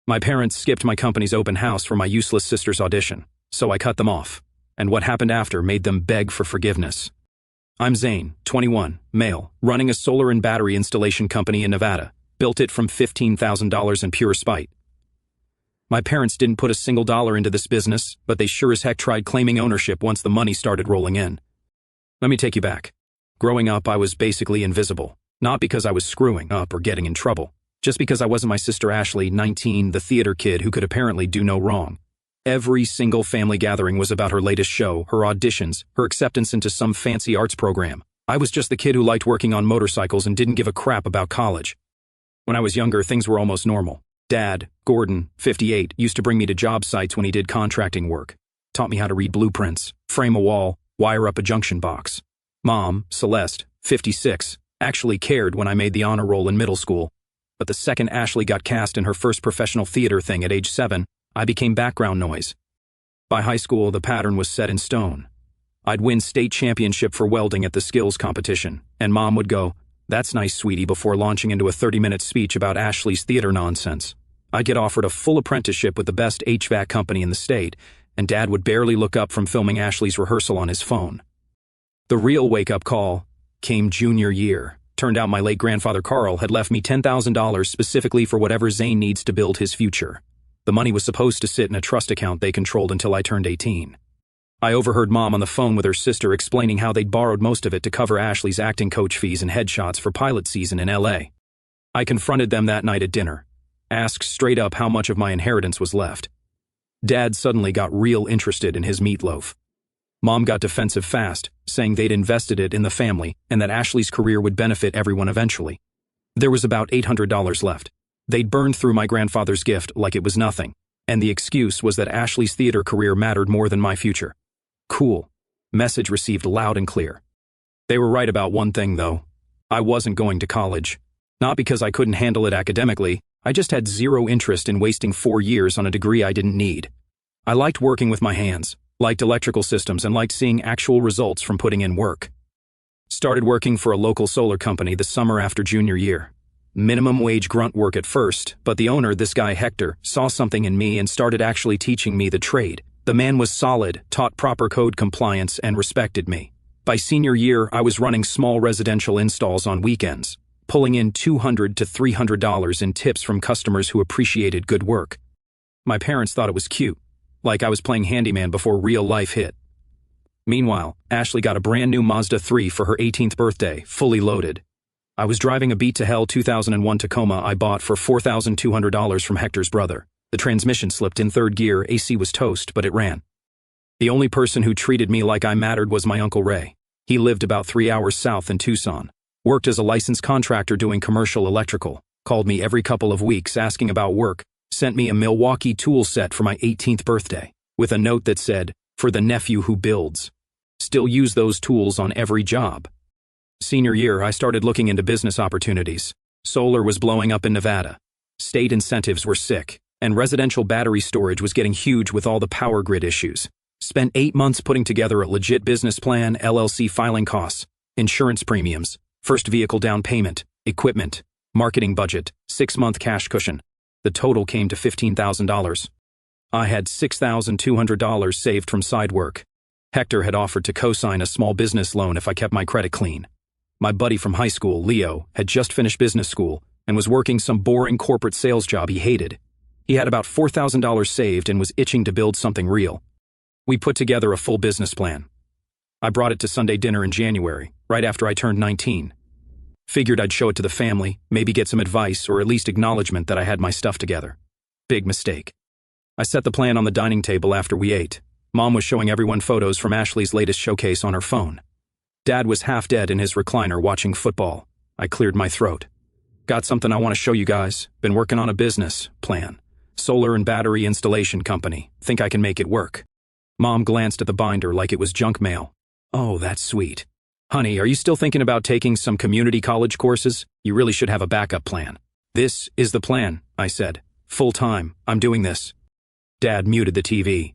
My parents skipped my company's open house for my useless sister's audition, so I cut them off, and what happened after made them beg for forgiveness. I'm Zane, 21, male, running a solar and battery installation company in Nevada. Built it from $15,000 in pure spite. My parents didn't put a single dollar into this business, but they sure as heck tried claiming ownership once the money started rolling in. Let me take you back. Growing up, I was basically invisible. Not because I was screwing up or getting in trouble. Just because I wasn't my sister Ashley, 19, the theater kid who could apparently do no wrong. Every single family gathering was about her latest show, her auditions, her acceptance into some fancy arts program. I was just the kid who liked working on motorcycles and didn't give a crap about college. When I was younger, things were almost normal. Dad, Gordon, 58, used to bring me to job sites when he did contracting work. Taught me how to read blueprints, frame a wall, wire up a junction box. Mom, Celeste, 56, actually cared when I made the honor roll in middle school. But the second Ashley got cast in her first professional theater thing at age 7, I became background noise. By high school, the pattern was set in stone. I'd win state championship for welding at the skills competition, and Mom would go, "That's nice, sweetie," before launching into a 30-minute speech about Ashley's theater nonsense. I'd get offered a full apprenticeship with the best HVAC company in the state, and Dad would barely look up from filming Ashley's rehearsal on his phone. The real wake-up call came junior year. Turned out my late grandfather Carl had left me $10,000 specifically for whatever Zane needs to build his future. The money was supposed to sit in a trust account they controlled until I turned 18. I overheard Mom on the phone with her sister explaining how they'd borrowed most of it to cover Ashley's acting coach fees and headshots for pilot season in LA. I confronted them that night at dinner, asked straight up how much of my inheritance was left. Dad suddenly got real interested in his meatloaf. Mom got defensive fast, saying they'd invested it in the family and that Ashley's career would benefit everyone eventually. There was about $800 left. They'd burned through my grandfather's gift like it was nothing, and the excuse was that Ashley's theater career mattered more than my future. Cool. Message received loud and clear. They were right about one thing, though. I wasn't going to college. Not because I couldn't handle it academically, I just had zero interest in wasting 4 years on a degree I didn't need. I liked working with my hands, liked electrical systems, and liked seeing actual results from putting in work. Started working for a local solar company the summer after junior year. Minimum wage grunt work at first, but the owner, this guy Hector, saw something in me and started actually teaching me the trade. The man was solid, taught proper code compliance, and respected me. By senior year, I was running small residential installs on weekends, pulling in $200 to $300 in tips from customers who appreciated good work. My parents thought it was cute, like I was playing handyman before real life hit. Meanwhile, Ashley got a brand new Mazda 3 for her 18th birthday, fully loaded. I was driving a beat to hell 2001 Tacoma I bought for $4,200 from Hector's brother. The transmission slipped in third gear, AC was toast, but it ran. The only person who treated me like I mattered was my Uncle Ray. He lived about 3 hours south in Tucson, worked as a licensed contractor doing commercial electrical, called me every couple of weeks asking about work, sent me a Milwaukee tool set for my 18th birthday, with a note that said, "For the nephew who builds." Still use those tools on every job. Senior year, I started looking into business opportunities. Solar was blowing up in Nevada. State incentives were sick, and residential battery storage was getting huge with all the power grid issues. Spent 8 months putting together a legit business plan, LLC filing costs, insurance premiums, first vehicle down payment, equipment, marketing budget, 6-month cash cushion. The total came to $15,000. I had $6,200 saved from side work. Hector had offered to co-sign a small business loan if I kept my credit clean. My buddy from high school, Leo, had just finished business school and was working some boring corporate sales job he hated. He had about $4,000 saved and was itching to build something real. We put together a full business plan. I brought it to Sunday dinner in January, right after I turned 19. Figured I'd show it to the family, maybe get some advice or at least acknowledgement that I had my stuff together. Big mistake. I set the plan on the dining table after we ate. Mom was showing everyone photos from Ashley's latest showcase on her phone. Dad was half dead in his recliner watching football. I cleared my throat. Got something I want to show you guys. Been working on a business plan. Solar and battery installation company. Think I can make it work. Mom glanced at the binder like it was junk mail. Oh, that's sweet. Honey, are you still thinking about taking some community college courses? You really should have a backup plan. This is the plan, I said. Full time, I'm doing this. Dad muted the TV.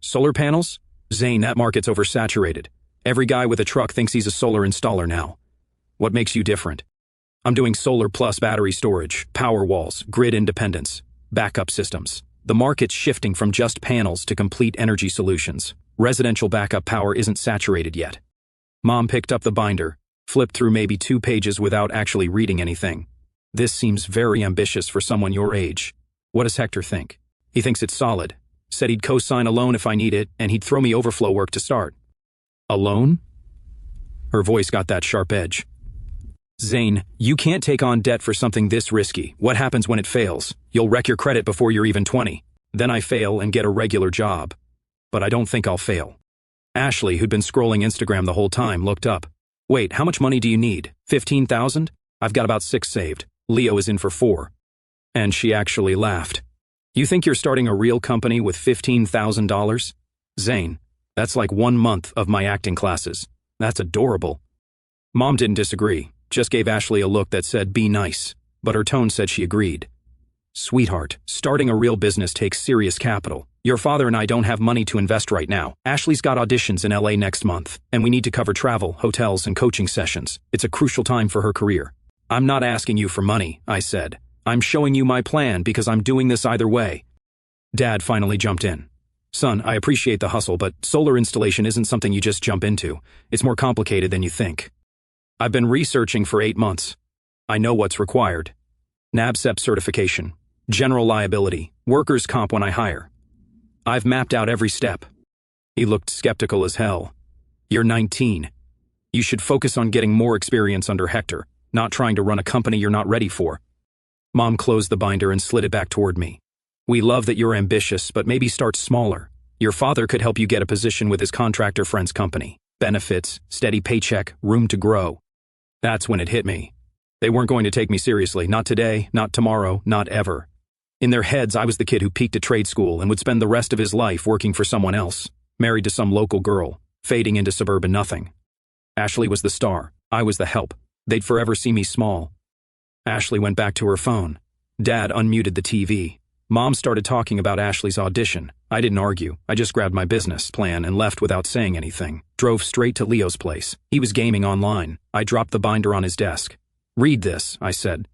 Solar panels? Zane, that market's oversaturated. Every guy with a truck thinks he's a solar installer now. What makes you different? I'm doing solar plus battery storage, power walls, grid independence. backup systems. The market's shifting from just panels to complete energy solutions. Residential backup power isn't saturated yet. Mom picked up the binder, flipped through maybe 2 pages without actually reading anything. This seems very ambitious for someone your age. What does Hector think? He thinks it's solid. Said he'd co-sign a loan if I need it, and he'd throw me overflow work to start. A loan? Her voice got that sharp edge. Zane, you can't take on debt for something this risky. What happens when it fails? You'll wreck your credit before you're even 20. Then I fail and get a regular job. But I don't think I'll fail. Ashley, who'd been scrolling Instagram the whole time, looked up. Wait, how much money do you need? 15,000? I've got about 6 saved. Leo is in for 4. And she actually laughed. You think you're starting a real company with $15,000? Zane, that's like 1 month of my acting classes. That's adorable. Mom didn't disagree, just gave Ashley a look that said, be nice, but her tone said she agreed. Sweetheart, starting a real business takes serious capital. Your father and I don't have money to invest right now. Ashley's got auditions in LA next month, and we need to cover travel, hotels, and coaching sessions. It's a crucial time for her career. I'm not asking you for money, I said. I'm showing you my plan because I'm doing this either way. Dad finally jumped in. Son, I appreciate the hustle, but solar installation isn't something you just jump into. It's more complicated than you think. I've been researching for 8 months. I know what's required. NABCEP certification, general liability, workers' comp when I hire. I've mapped out every step. He looked skeptical as hell. You're 19. You should focus on getting more experience under Hector, not trying to run a company you're not ready for. Mom closed the binder and slid it back toward me. We love that you're ambitious, but maybe start smaller. Your father could help you get a position with his contractor friend's company. Benefits, steady paycheck, room to grow. That's when it hit me. They weren't going to take me seriously, not today, not tomorrow, not ever. In their heads, I was the kid who peaked at trade school and would spend the rest of his life working for someone else, married to some local girl, fading into suburban nothing. Ashley was the star. I was the help. They'd forever see me small. Ashley went back to her phone. Dad unmuted the TV. Mom started talking about Ashley's audition. I didn't argue. I just grabbed my business plan and left without saying anything. Drove straight to Leo's place. He was gaming online. I dropped the binder on his desk. Read this, I said.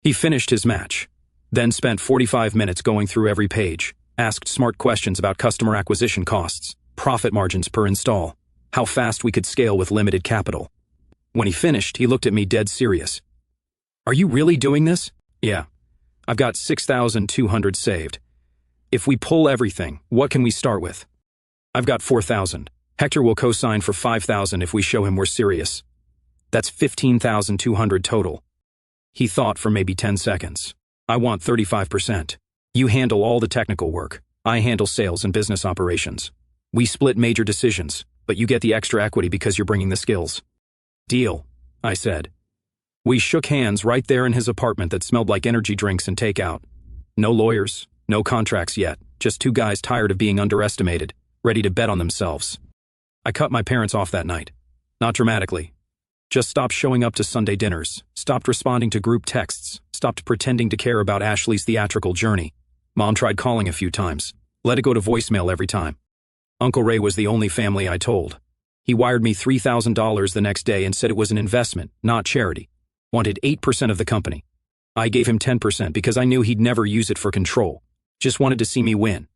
He finished his match. Then spent 45 minutes going through every page, asked smart questions about customer acquisition costs, profit margins per install, how fast we could scale with limited capital. When he finished, he looked at me dead serious. Are you really doing this? Yeah. I've got 6,200 saved. If we pull everything, what can we start with? I've got 4,000. Hector will co-sign for 5,000 if we show him we're serious. That's 15,200 total. He thought for maybe 10 seconds. I want 35%. You handle all the technical work. I handle sales and business operations. We split major decisions, but you get the extra equity because you're bringing the skills. Deal, I said. We shook hands right there in his apartment that smelled like energy drinks and takeout. No lawyers, no contracts yet, just 2 guys tired of being underestimated, ready to bet on themselves. I cut my parents off that night. Not dramatically. Just stopped showing up to Sunday dinners, stopped responding to group texts, stopped pretending to care about Ashley's theatrical journey. Mom tried calling a few times, let it go to voicemail every time. Uncle Ray was the only family I told. He wired me $3,000 the next day and said it was an investment, not charity. Wanted 8% of the company. I gave him 10% because I knew he'd never use it for control. Just wanted to see me win.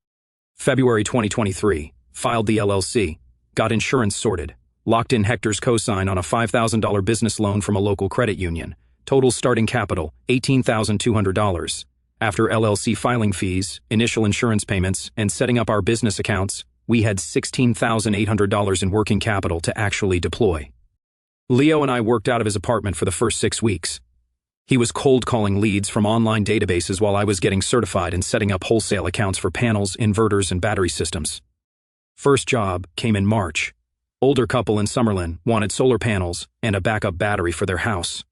February 2023, filed the LLC, got insurance sorted, locked in Hector's cosign on a $5,000 business loan from a local credit union. Total starting capital, $18,200. After LLC filing fees, initial insurance payments, and setting up our business accounts, we had $16,800 in working capital to actually deploy. Leo and I worked out of his apartment for the first 6 weeks. He was cold calling leads from online databases while I was getting certified and setting up wholesale accounts for panels, inverters, and battery systems. First job came in March. Older couple in Summerlin wanted solar panels and a backup battery for their house.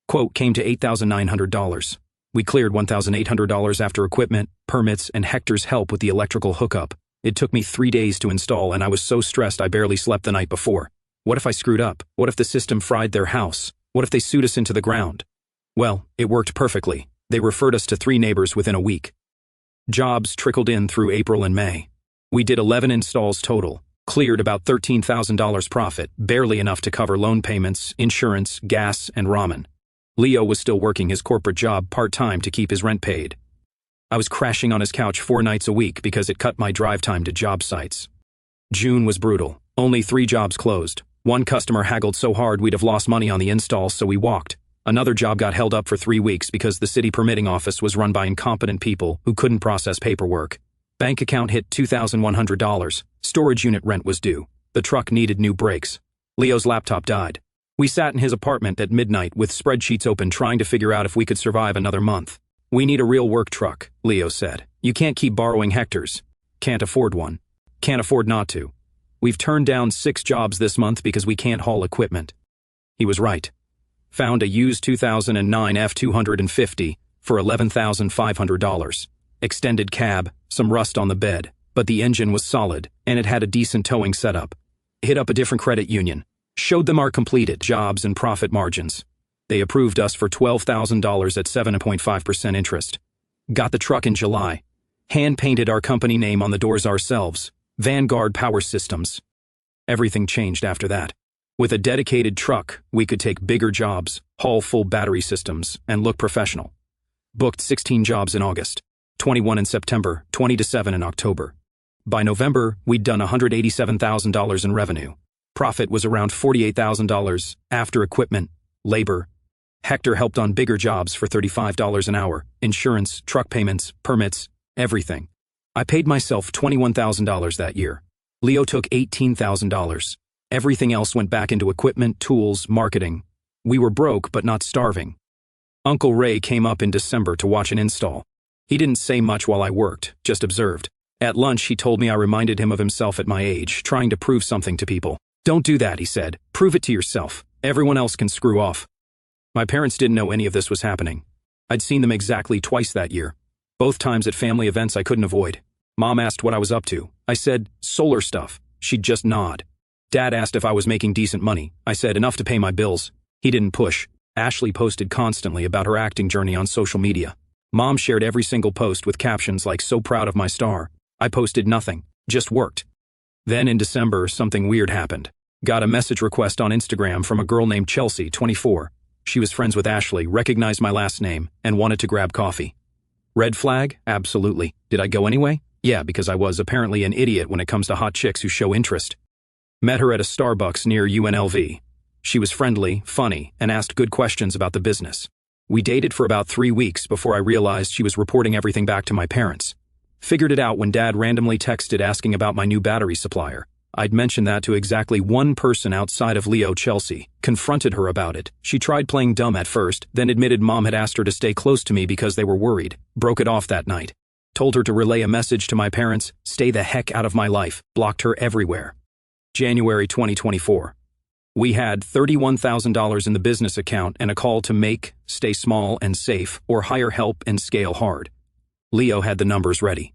Quote came to $8,900. We cleared $1,800 after equipment, permits, and Hector's help with the electrical hookup. It took me 3 days to install, and I was so stressed I barely slept the night before. What if I screwed up? What if the system fried their house? What if they sued us into the ground? Well, it worked perfectly. They referred us to 3 neighbors within a week. Jobs trickled in through April and May. We did 11 installs total, cleared about $13,000 profit, barely enough to cover loan payments, insurance, gas, and ramen. Leo was still working his corporate job part-time to keep his rent paid. I was crashing on his couch 4 nights a week because it cut my drive time to job sites. June was brutal. Only 3 jobs closed. One customer haggled so hard we'd have lost money on the install, so we walked. Another job got held up for 3 weeks because the city permitting office was run by incompetent people who couldn't process paperwork. Bank account hit $2,100. Storage unit rent was due. The truck needed new brakes. Leo's laptop died. We sat in his apartment at midnight with spreadsheets open trying to figure out if we could survive another month. "We need a real work truck," Leo said. "You can't keep borrowing Hectors." "Can't afford one." "Can't afford not to." "We've turned down 6 jobs this month because we can't haul equipment." He was right. Found a used 2009 F250 for $11,500. Extended cab, some rust on the bed, but the engine was solid and it had a decent towing setup. Hit up a different credit union. Showed them our completed jobs and profit margins. They approved us for $12,000 at 7.5% interest. Got the truck in July. Hand-painted our company name on the doors ourselves. Vanguard Power Systems. Everything changed after that. With a dedicated truck, we could take bigger jobs, haul full battery systems, and look professional. Booked 16 jobs in August, 21 in September, 20 to 7 in October. By November, we'd done $187,000 in revenue. Profit was around $48,000 after equipment, labor. Hector helped on bigger jobs for $35 an hour, insurance, truck payments, permits, everything. I paid myself $21,000 that year. Leo took $18,000. Everything else went back into equipment, tools, marketing. We were broke but not starving. Uncle Ray came up in December to watch an install. He didn't say much while I worked, just observed. At lunch, he told me I reminded him of himself at my age, trying to prove something to people. "Don't do that," he said. "Prove it to yourself. Everyone else can screw off." My parents didn't know any of this was happening. I'd seen them exactly twice that year. Both times at family events I couldn't avoid. Mom asked what I was up to. I said, "Solar stuff." She'd just nod. Dad asked if I was making decent money. I said, "Enough to pay my bills." He didn't push. Ashley posted constantly about her acting journey on social media. Mom shared every single post with captions like, "So proud of my star." I posted nothing, just worked. Then in December, something weird happened. Got a message request on Instagram from a girl named Chelsea, 24. She was friends with Ashley, recognized my last name, and wanted to grab coffee. Red flag? Absolutely. Did I go anyway? Yeah, because I was apparently an idiot when it comes to hot chicks who show interest. Met her at a Starbucks near UNLV. She was friendly, funny, and asked good questions about the business. We dated for about 3 weeks before I realized she was reporting everything back to my parents. Figured it out when Dad randomly texted asking about my new battery supplier. I'd mentioned that to exactly one person outside of Leo, Chelsea. Confronted her about it. She tried playing dumb at first, then admitted Mom had asked her to stay close to me because they were worried. Broke it off that night. Told her to relay a message to my parents, "Stay the heck out of my life." Blocked her everywhere. January 2024. We had $31,000 in the business account and a call to make, stay small and safe, or hire help and scale hard. Leo had the numbers ready.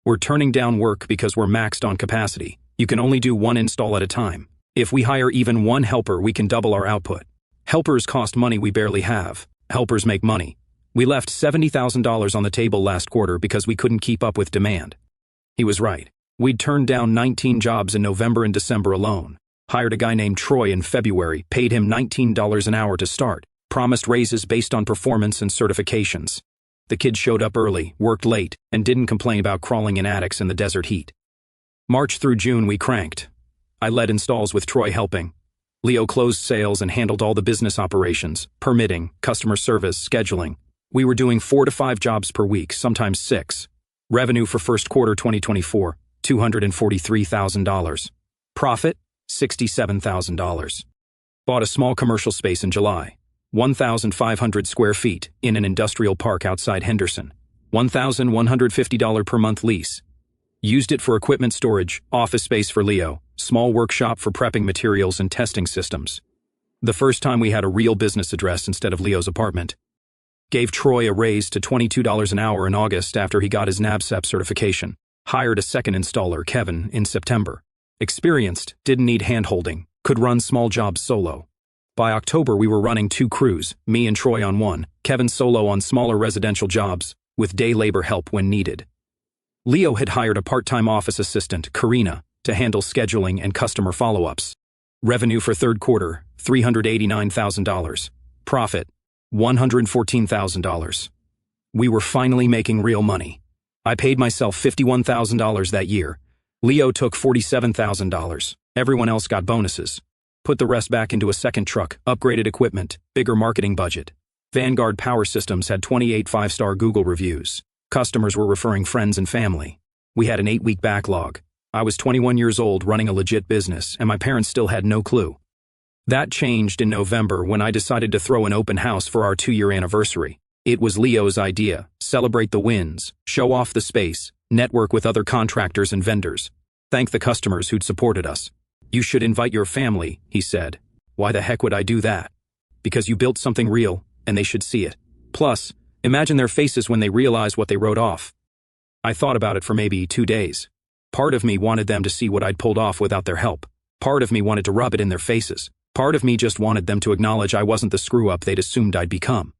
"We're turning down work because we're maxed on capacity. You can only do 1 install at a time. If we hire even 1 helper, we can double our output. Helpers cost money we barely have. Helpers make money. We left $70,000 on the table last quarter because we couldn't keep up with demand." He was right. We'd turned down 19 jobs in November and December alone. Hired a guy named Troy in February, paid him $19 an hour to start. Promised raises based on performance and certifications. The kid showed up early, worked late, and didn't complain about crawling in attics in the desert heat. March through June we cranked. I led installs with Troy helping. Leo closed sales and handled all the business operations, permitting, customer service, scheduling. We were doing 4 to 5 jobs per week, sometimes 6. Revenue for first quarter 2024, $243,000. Profit, $67,000. Bought a small commercial space in July. 1,500 square feet in an industrial park outside Henderson. $1,150 per month lease. Used it for equipment storage, office space for Leo, small workshop for prepping materials and testing systems. The first time we had a real business address instead of Leo's apartment. Gave Troy a raise to $22 an hour in August after he got his NABCEP certification. Hired a second installer, Kevin, in September. Experienced, didn't need hand-holding, could run small jobs solo. By October we were running 2 crews, me and Troy on one, Kevin solo on smaller residential jobs, with day labor help when needed. Leo had hired a part-time office assistant, Karina, to handle scheduling and customer follow-ups. Revenue for third quarter, $389,000. Profit, $114,000. We were finally making real money. I paid myself $51,000 that year. Leo took $47,000. Everyone else got bonuses. Put the rest back into a second truck, upgraded equipment, bigger marketing budget. Vanguard Power Systems had 28 5-star Google reviews. Customers were referring friends and family. We had an 8-week backlog. I was 21 years old running a legit business, and my parents still had no clue. That changed in November when I decided to throw an open house for our 2-year anniversary. It was Leo's idea: celebrate the wins, show off the space, network with other contractors and vendors. Thank the customers who'd supported us. You should invite your family, he said. Why the heck would I do that? Because you built something real, and they should see it. Plus, imagine their faces when they realize what they wrote off. I thought about it for maybe 2 days. Part of me wanted them to see what I'd pulled off without their help. Part of me wanted to rub it in their faces. Part of me just wanted them to acknowledge I wasn't the screw-up they'd assumed I'd become.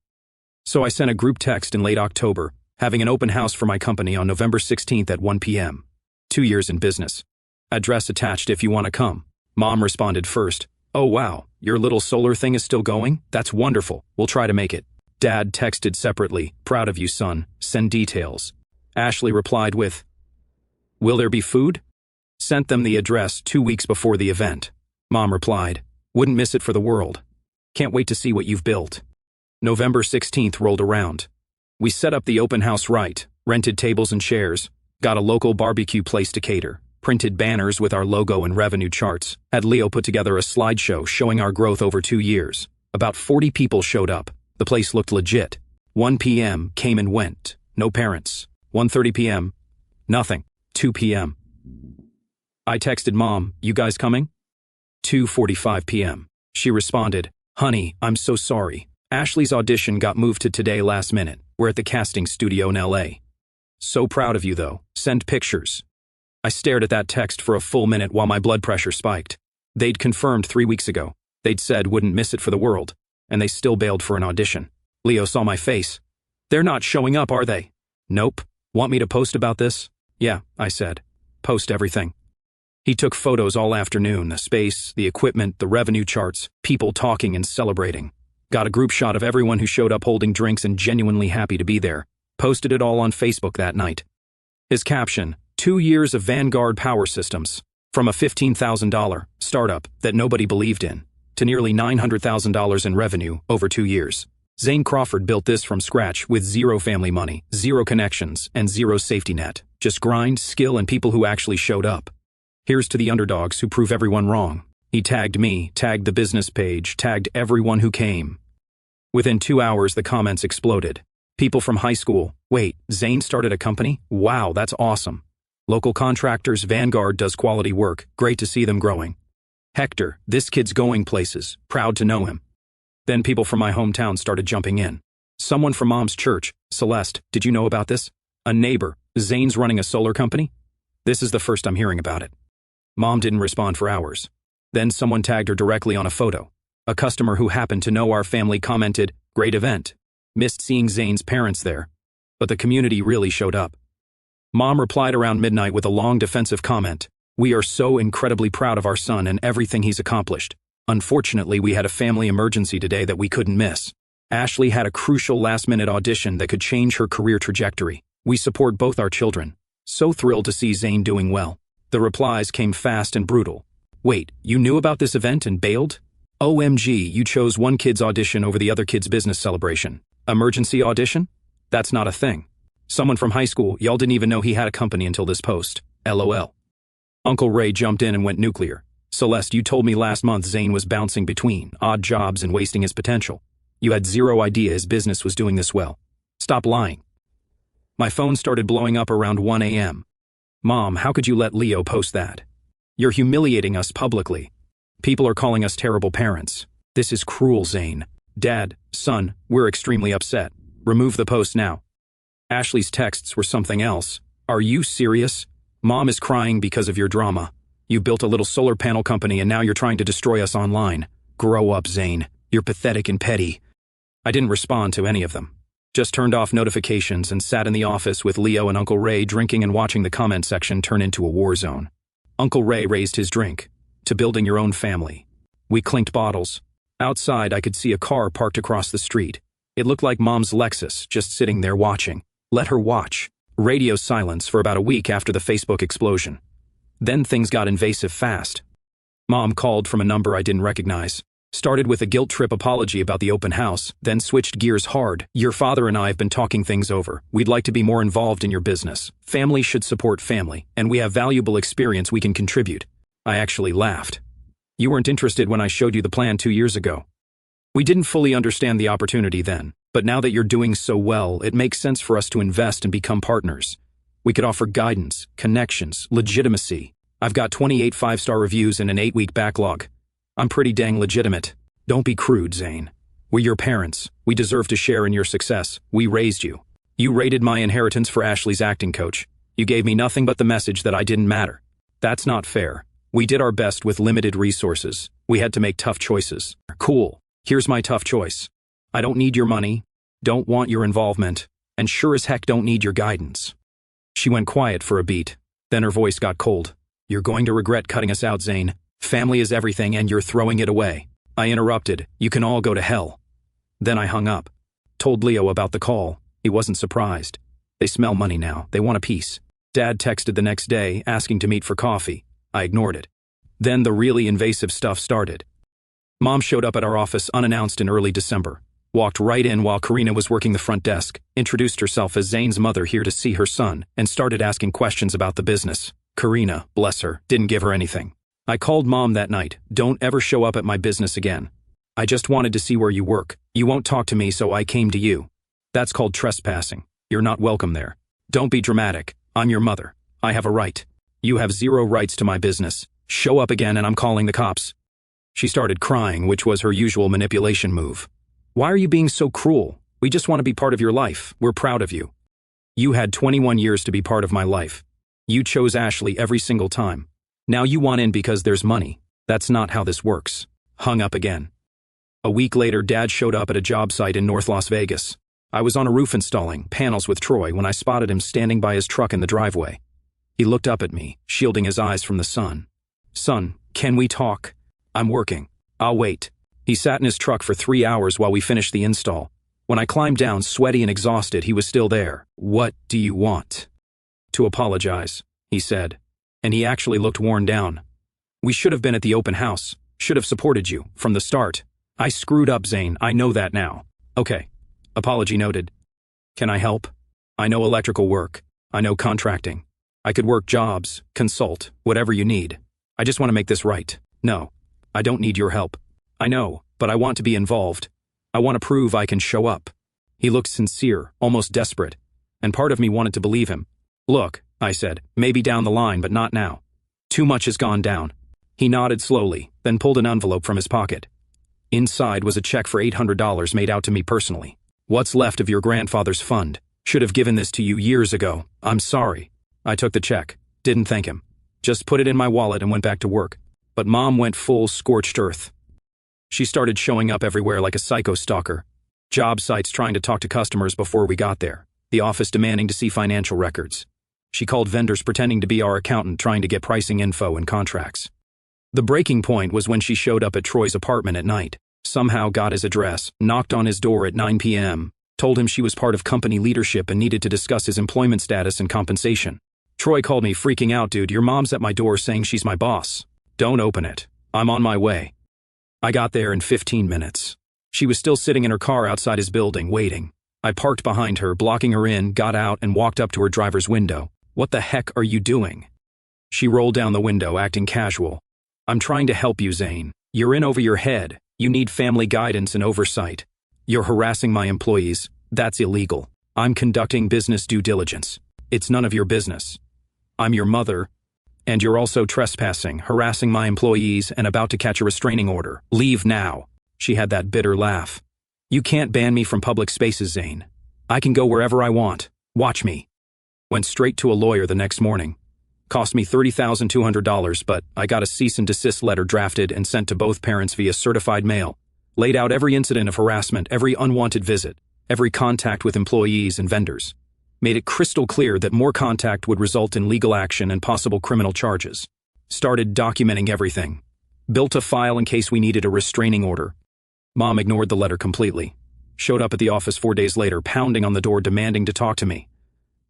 So I sent a group text in late October, having an open house for my company on November 16th at 1 p.m. 2 years in business. Address attached if you want to come. Mom responded first. Oh wow, your little solar thing is still going? That's wonderful. We'll try to make it. Dad texted separately. Proud of you, son. Send details. Ashley replied with, will there be food? Sent them the address 2 weeks before the event. Mom replied, wouldn't miss it for the world. Can't wait to see what you've built. November 16th rolled around. We set up the open house right, rented tables and chairs, got a local barbecue place to cater, printed banners with our logo and revenue charts, had Leo put together a slideshow showing our growth over 2 years. About 40 people showed up. The place looked legit. 1 p.m. came and went. No parents. 1:30 p.m. Nothing. 2 p.m. I texted Mom, you guys coming? 2:45 p.m. She responded, honey, I'm so sorry. Ashley's audition got moved to today last minute. We're at the casting studio in LA. So proud of you though. Send pictures. I stared at that text for a full minute while my blood pressure spiked. They'd confirmed 3 weeks ago. They'd said wouldn't miss it for the world. And they still bailed for an audition. Leo saw my face. They're not showing up, are they? Nope. Want me to post about this? Yeah, I said. Post everything. He took photos all afternoon, the space, the equipment, the revenue charts, people talking and celebrating. Got a group shot of everyone who showed up holding drinks and genuinely happy to be there. Posted it all on Facebook that night. His caption, 2 years of Vanguard Power Systems. From a $15,000 startup that nobody believed in, to nearly $900,000 in revenue over 2 years. Zane Crawford built this from scratch with zero family money, zero connections, and zero safety net. Just grind, skill, and people who actually showed up. Here's to the underdogs who prove everyone wrong. He tagged me, tagged the business page, tagged everyone who came. Within 2 hours, the comments exploded. People from high school, wait, Zane started a company? Wow, that's awesome. Local contractors, Vanguard does quality work, great to see them growing. Hector, this kid's going places, proud to know him. Then people from my hometown started jumping in. Someone from Mom's church, Celeste, did you know about this? A neighbor, Zane's running a solar company? This is the first I'm hearing about it. Mom didn't respond for hours. Then someone tagged her directly on a photo. A customer who happened to know our family commented, great event. Missed seeing Zane's parents there. But the community really showed up. Mom replied around midnight with a long defensive comment. We are so incredibly proud of our son and everything he's accomplished. Unfortunately, we had a family emergency today that we couldn't miss. Ashley had a crucial last-minute audition that could change her career trajectory. We support both our children. So thrilled to see Zane doing well. The replies came fast and brutal. Wait, you knew about this event and bailed? OMG, you chose one kid's audition over the other kid's business celebration. Emergency audition? That's not a thing. Someone from high school, y'all didn't even know he had a company until this post. LOL. Uncle Ray jumped in and went nuclear. Celeste, you told me last month Zane was bouncing between odd jobs and wasting his potential. You had zero idea his business was doing this well. Stop lying. My phone started blowing up around 1 a.m. Mom, how could you let Leo post that? You're humiliating us publicly. People are calling us terrible parents. This is cruel, Zane. Dad, son, we're extremely upset. Remove the post now. Ashley's texts were something else. Are you serious? Mom is crying because of your drama. You built a little solar panel company and now you're trying to destroy us online. Grow up, Zane. You're pathetic and petty. I didn't respond to any of them. Just turned off notifications and sat in the office with Leo and Uncle Ray drinking and watching the comment section turn into a war zone. Uncle Ray raised his drink. To building your own family. We clinked bottles. Outside, I could see a car parked across the street. It looked like Mom's Lexus, just sitting there watching. Let her watch. Radio silence for about a week after the Facebook explosion. Then things got invasive fast. Mom called from a number I didn't recognize. Started with a guilt trip apology about the open house, then switched gears hard. Your father and I have been talking things over. We'd like to be more involved in your business. Family should support family, and we have valuable experience we can contribute. I actually laughed. You weren't interested when I showed you the plan 2 years ago. We didn't fully understand the opportunity then, but now that you're doing so well, it makes sense for us to invest and become partners. We could offer guidance, connections, legitimacy. I've got 28 5-star reviews and an 8-week backlog. I'm pretty dang legitimate. Don't be crude, Zane. We're your parents. We deserve to share in your success. We raised you. You raided my inheritance for Ashley's acting coach. You gave me nothing but the message that I didn't matter. That's not fair. We did our best with limited resources. We had to make tough choices. Cool. Here's my tough choice. I don't need your money, don't want your involvement, and sure as heck don't need your guidance. She went quiet for a beat. Then her voice got cold. You're going to regret cutting us out, Zane. Family is everything and you're throwing it away. I interrupted. You can all go to hell. Then I hung up. Told Leo about the call. He wasn't surprised. They smell money now. They want a piece. Dad texted the next day asking to meet for coffee. I ignored it. Then the really invasive stuff started. Mom showed up at our office unannounced in early December. Walked right in while Karina was working the front desk, introduced herself as Zane's mother here to see her son, and started asking questions about the business. Karina, bless her, didn't give her anything. I called Mom that night. Don't ever show up at my business again. I just wanted to see where you work. You won't talk to me, so I came to you. That's called trespassing. You're not welcome there. Don't be dramatic. I'm your mother. I have a right. You have zero rights to my business. Show up again and I'm calling the cops. She started crying, which was her usual manipulation move. Why are you being so cruel? We just want to be part of your life. We're proud of you. You had 21 years to be part of my life. You chose Ashley every single time. Now you want in because there's money. That's not how this works. Hung up again. A week later, Dad showed up at a job site in North Las Vegas. I was on a roof installing panels with Troy when I spotted him standing by his truck in the driveway. He looked up at me, shielding his eyes from the sun. Son, can we talk? I'm working. I'll wait. He sat in his truck for 3 hours while we finished the install. When I climbed down, sweaty and exhausted, he was still there. What do you want? To apologize, he said. And he actually looked worn down. We should have been at the open house. Should have supported you from the start. I screwed up, Zane. I know that now. Okay. Apology noted. Can I help? I know electrical work. I know contracting. I could work jobs, consult, whatever you need. I just want to make this right. No, I don't need your help. I know, but I want to be involved. I want to prove I can show up. He looked sincere, almost desperate, and part of me wanted to believe him. Look, I said, maybe down the line, but not now. Too much has gone down. He nodded slowly, then pulled an envelope from his pocket. Inside was a check for $800 made out to me personally. What's left of your grandfather's fund? Should have given this to you years ago. I'm sorry. I took the check, didn't thank him. Just put it in my wallet and went back to work. But Mom went full scorched earth. She started showing up everywhere like a psycho stalker. Job sites trying to talk to customers before we got there. The office demanding to see financial records. She called vendors pretending to be our accountant trying to get pricing info and contracts. The breaking point was when she showed up at Troy's apartment at night. Somehow got his address, knocked on his door at 9 p.m., told him she was part of company leadership and needed to discuss his employment status and compensation. Troy called me freaking out, dude, your mom's at my door saying she's my boss. Don't open it. I'm on my way. I got there in 15 minutes. She was still sitting in her car outside his building, waiting. I parked behind her, blocking her in, got out, and walked up to her driver's window. What the heck are you doing? She rolled down the window, acting casual. I'm trying to help you, Zane. You're in over your head. You need family guidance and oversight. You're harassing my employees. That's illegal. I'm conducting business due diligence. It's none of your business. I'm your mother, and you're also trespassing, harassing my employees, and about to catch a restraining order. Leave now. She had that bitter laugh. You can't ban me from public spaces, Zane. I can go wherever I want. Watch me. Went straight to a lawyer the next morning. Cost me $30,200, but I got a cease and desist letter drafted and sent to both parents via certified mail. Laid out every incident of harassment, every unwanted visit, every contact with employees and vendors. Made it crystal clear that more contact would result in legal action and possible criminal charges. Started documenting everything. Built a file in case we needed a restraining order. Mom ignored the letter completely. Showed up at the office 4 days later, pounding on the door demanding to talk to me.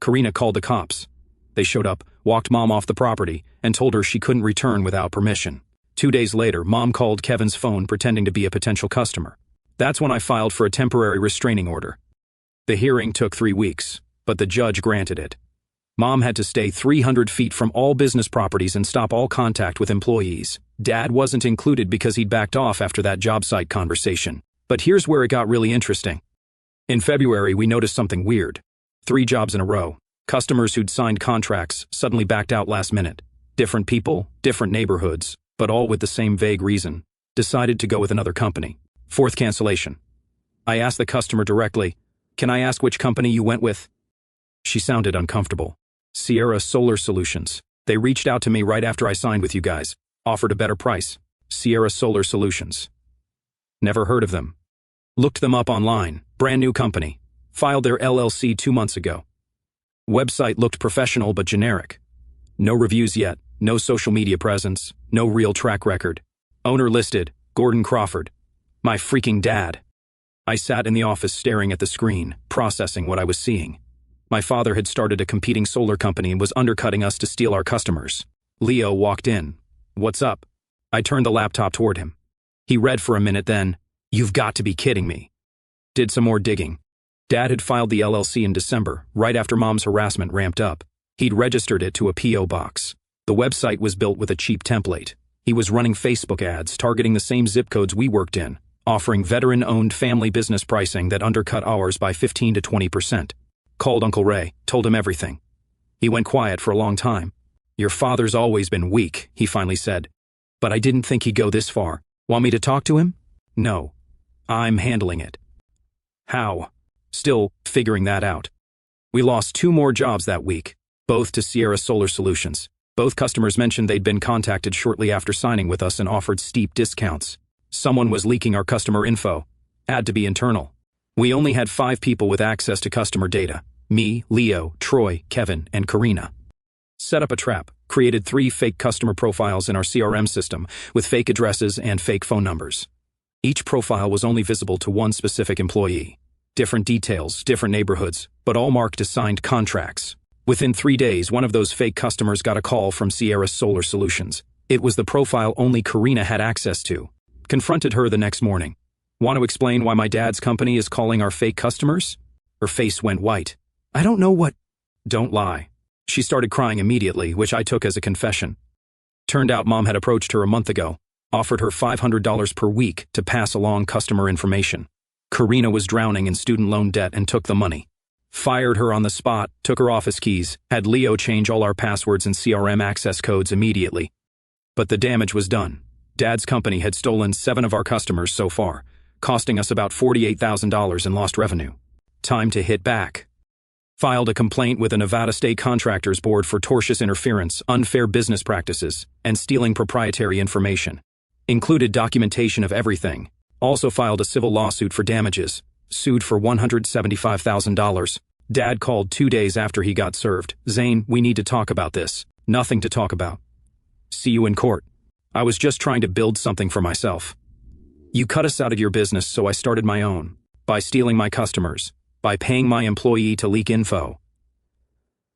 Karina called the cops. They showed up, walked Mom off the property, and told her she couldn't return without permission. 2 days later, Mom called Kevin's phone pretending to be a potential customer. That's when I filed for a temporary restraining order. The hearing took 3 weeks, but the judge granted it. Mom had to stay 300 feet from all business properties and stop all contact with employees. Dad wasn't included because he'd backed off after that job site conversation. But here's where it got really interesting. In February, we noticed something weird. 3 jobs in a row. Customers who'd signed contracts suddenly backed out last minute. Different people, different neighborhoods, but all with the same vague reason. Decided to go with another company. 4th cancellation. I asked the customer directly, "Can I ask which company you went with?" She sounded uncomfortable. Sierra Solar Solutions. They reached out to me right after I signed with you guys. Offered a better price. Sierra Solar Solutions. Never heard of them. Looked them up online. Brand new company. Filed their LLC 2 months ago. Website looked professional but generic. No reviews yet, no social media presence, no real track record. Owner listed, Gordon Crawford. My freaking dad. I sat in the office staring at the screen, processing what I was seeing. My father had started a competing solar company and was undercutting us to steal our customers. Leo walked in. "What's up?" I turned the laptop toward him. He read for a minute, then, "You've got to be kidding me." Did some more digging. Dad had filed the LLC in December, right after Mom's harassment ramped up. He'd registered it to a P.O. box. The website was built with a cheap template. He was running Facebook ads targeting the same zip codes we worked in, offering veteran-owned family business pricing that undercut ours by 15 to 20%. Called Uncle Ray, told him everything. He went quiet for a long time. "Your father's always been weak," he finally said. "But I didn't think he'd go this far. Want me to talk to him?" "No. I'm handling it." "How?" Still figuring that out. We lost 2 more jobs that week, both to Sierra Solar Solutions. Both customers mentioned they'd been contacted shortly after signing with us and offered steep discounts. Someone was leaking our customer info. Had to be internal. We only had 5 people with access to customer data. Me, Leo, Troy, Kevin, and Karina. Set up a trap, created 3 fake customer profiles in our CRM system with fake addresses and fake phone numbers. Each profile was only visible to one specific employee. Different details, different neighborhoods, but all marked as signed contracts. Within 3 days, one of those fake customers got a call from Sierra Solar Solutions. It was the profile only Karina had access to. Confronted her the next morning. "Want to explain why my dad's company is calling our fake customers?" Her face went white. "I don't know what—" "Don't lie." She started crying immediately, which I took as a confession. Turned out Mom had approached her a month ago, offered her $500 per week to pass along customer information. Karina was drowning in student loan debt and took the money. Fired her on the spot, took her office keys, had Leo change all our passwords and CRM access codes immediately. But the damage was done. Dad's company had stolen 7 of our customers so far, costing us about $48,000 in lost revenue. Time to hit back. Filed a complaint with the Nevada State Contractors Board for tortious interference, unfair business practices, and stealing proprietary information. Included documentation of everything. Also filed a civil lawsuit for damages. Sued for $175,000. Dad called 2 days after he got served. "Zane, we need to talk about this." "Nothing to talk about." "See you in court." "I was just trying to build something for myself. You cut us out of your business, so I started my own. By stealing my customers. By paying my employee to leak info."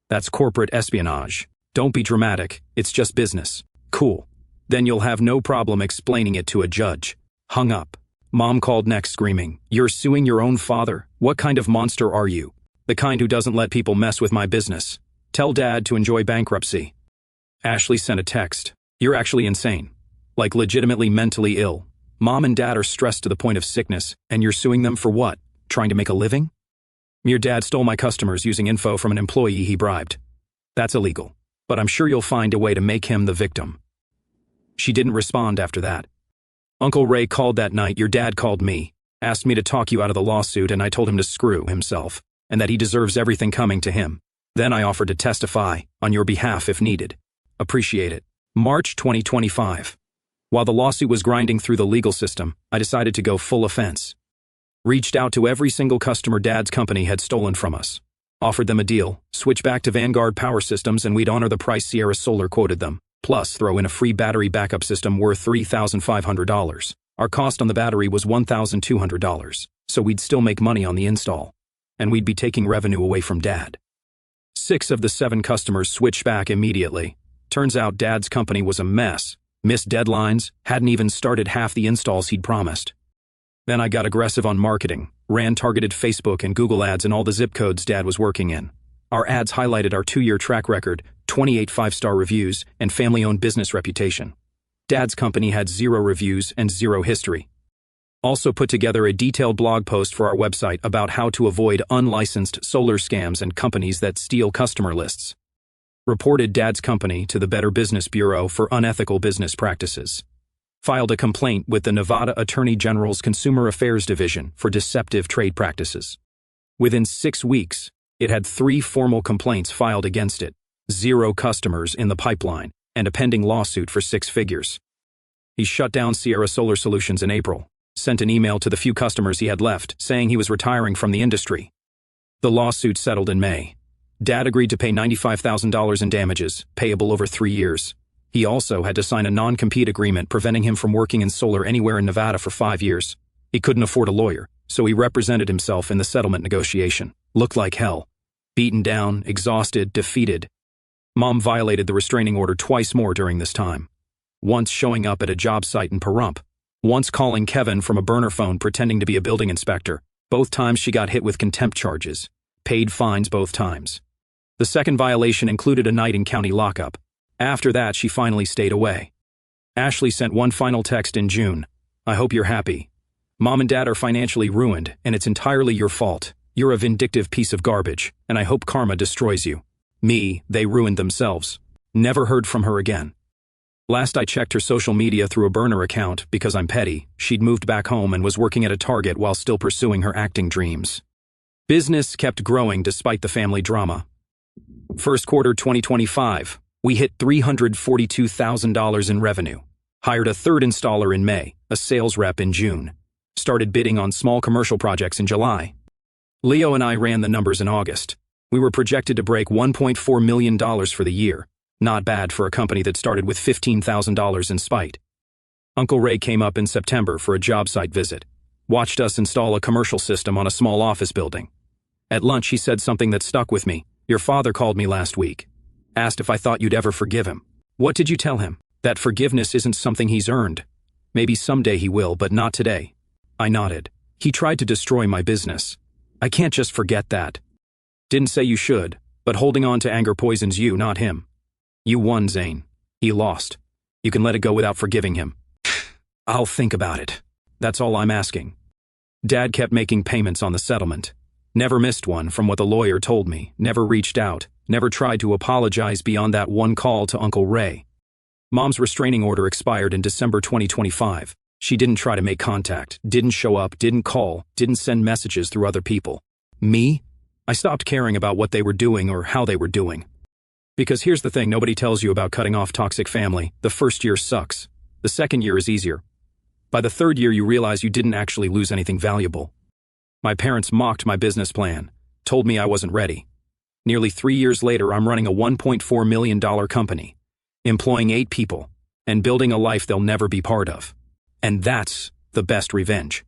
"That's corporate espionage. Don't be dramatic, it's just business." "Cool. Then you'll have no problem explaining it to a judge." Hung up. Mom called next screaming, "You're suing your own father? What kind of monster are you? The kind who doesn't let people mess with my business. Tell Dad to enjoy bankruptcy." Ashley sent a text. "You're actually insane. Like legitimately mentally ill. Mom and Dad are stressed to the point of sickness, and you're suing them for what? Trying to make a living? Your dad stole my customers using info from an employee he bribed. That's illegal, but I'm sure you'll find a way to make him the victim." She didn't respond after that. Uncle Ray called that night. "Your dad called me, asked me to talk you out of the lawsuit, and I told him to screw himself, and that he deserves everything coming to him. Then I offered to testify on your behalf if needed. Appreciate it." March 2025. While the lawsuit was grinding through the legal system, I decided to go full offense. Reached out to every single customer Dad's company had stolen from us. Offered them a deal, switch back to Vanguard Power Systems, and we'd honor the price Sierra Solar quoted them. Plus, throw in a free battery backup system worth $3,500. Our cost on the battery was $1,200. so we'd still make money on the install, and we'd be taking revenue away from Dad. 6 of the 7 customers switched back immediately. Turns out Dad's company was a mess, missed deadlines, hadn't even started half the installs he'd promised. Then I got aggressive on marketing, ran targeted Facebook and Google ads in all the zip codes Dad was working in. Our ads highlighted our 2-year track record, 28 5-star reviews, and family-owned business reputation. Dad's company had 0 reviews and 0 history. Also put together a detailed blog post for our website about how to avoid unlicensed solar scams and companies that steal customer lists. Reported Dad's company to the Better Business Bureau for unethical business practices. Filed a complaint with the Nevada Attorney General's Consumer Affairs Division for deceptive trade practices. Within 6 weeks, it had 3 formal complaints filed against it, 0 customers in the pipeline, and a pending lawsuit for 6 figures. He shut down Sierra Solar Solutions in April, sent an email to the few customers he had left saying he was retiring from the industry. The lawsuit settled in May. Dad agreed to pay $95,000 in damages, payable over 3 years. He also had to sign a non-compete agreement preventing him from working in solar anywhere in Nevada for 5 years. He couldn't afford a lawyer, so he represented himself in the settlement negotiation. Looked like hell. Beaten down, exhausted, defeated. Mom violated the restraining order twice more during this time. Once showing up at a job site in Pahrump. Once calling Kevin from a burner phone pretending to be a building inspector. Both times she got hit with contempt charges. Paid fines both times. The second violation included a night in county lockup. After that, she finally stayed away. Ashley sent one final text in June. I hope you're happy. Mom and Dad are financially ruined, and it's entirely your fault. You're a vindictive piece of garbage, and I hope karma destroys you. Me, they ruined themselves. Never heard from her again. Last I checked her social media through a burner account because I'm petty. She'd moved back home and was working at a Target while still pursuing her acting dreams. Business kept growing despite the family drama. First quarter 2025, we hit $342,000 in revenue. Hired a 3rd installer in May, a sales rep in June. Started bidding on small commercial projects in July. Leo and I ran the numbers in August. We were projected to break $1.4 million for the year. Not bad for a company that started with $15,000 in spite. Uncle Ray came up in September for a job site visit. Watched us install a commercial system on a small office building. At lunch he said something that stuck with me. Your father called me last week. Asked if I thought you'd ever forgive him. What did you tell him? That forgiveness isn't something he's earned. Maybe someday he will, but not today. I nodded. He tried to destroy my business. I can't just forget that. Didn't say you should, but holding on to anger poisons you, not him. You won, Zane. He lost. You can let it go without forgiving him. I'll think about it. That's all I'm asking. Dad kept making payments on the settlement. Never missed one from what the lawyer told me. Never reached out. Never tried to apologize beyond that one call to Uncle Ray. Mom's restraining order expired in December 2025. She didn't try to make contact, didn't show up, didn't call, didn't send messages through other people. Me? I stopped caring about what they were doing or how they were doing. Because here's the thing nobody tells you about cutting off toxic family. The first year sucks. The second year is easier. By the 3rd year you realize you didn't actually lose anything valuable. My parents mocked my business plan, told me I wasn't ready. Nearly 3 years later I'm running a $1.4 million company, employing 8 people, and building a life they'll never be part of. And that's the best revenge.